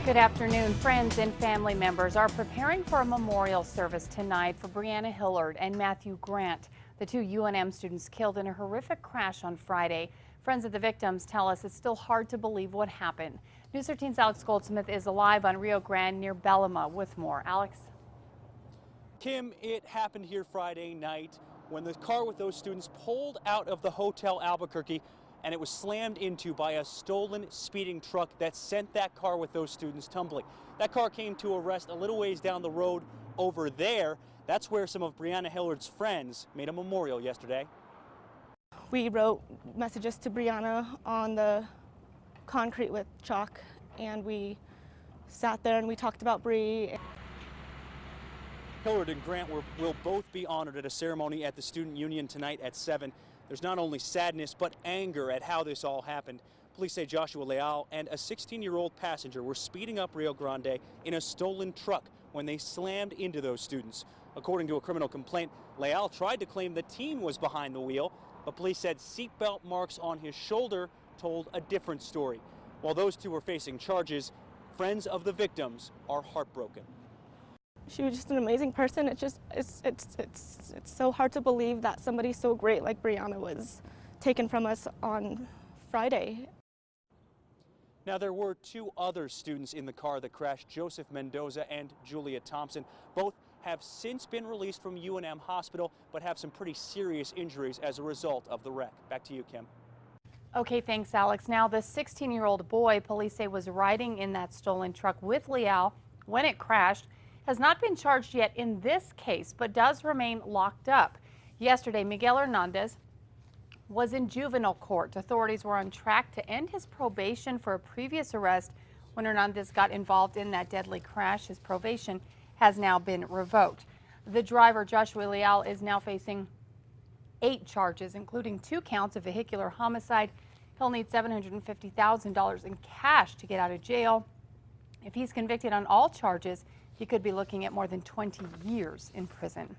Good afternoon. Friends and family members are preparing for a memorial service tonight for Brianna Hillard and Matthew Grant, the two UNM students killed in a horrific crash on Friday. Friends of the victims tell us it's still hard to believe what happened. News 13's Alex Goldsmith is live on Rio Grande near Belima with more. Alex? Kim, it happened here Friday night when the car with those students pulled out of the Hotel Albuquerque and it was slammed into by a stolen speeding truck that sent that car with those students tumbling. That car came to a rest a little ways down the road over there. That's where some of Brianna Hillard's friends made a memorial yesterday. We wrote messages to Brianna on the concrete with chalk, and we sat there and we talked about Bree. Hillard and Grant will both be honored at a ceremony at the Student Union tonight at 7. There's not only sadness but anger at how this all happened. Police say Joshua Leal and a 16-year-old passenger were speeding up Rio Grande in a stolen truck when they slammed into those students. According to a criminal complaint, Leal tried to claim the teen was behind the wheel, but police said seatbelt marks on his shoulder told a different story. While those two were facing charges, friends of the victims are heartbroken. She was just an amazing person. It's so hard to believe that somebody so great like Brianna was taken from us on Friday. Now, there were two other students in the car that crashed, Joseph Mendoza and Julia Thompson. Both have since been released from UNM Hospital, but have some pretty serious injuries as a result of the wreck. Back to you, Kim. Okay, thanks, Alex. Now, the 16-year-old boy police say was riding in that stolen truck with Leal when it crashed has not been charged yet in this case, but does remain locked up. Yesterday, Miguel Hernandez was in juvenile court. Authorities were on track to end his probation for a previous arrest when Hernandez got involved in that deadly crash. His probation has now been revoked. The driver, Joshua Leal, is now facing 8 charges, including 2 counts of vehicular homicide. He'll need $750,000 in cash to get out of jail. If he's convicted on all charges, he could be looking at more than 20 years in prison.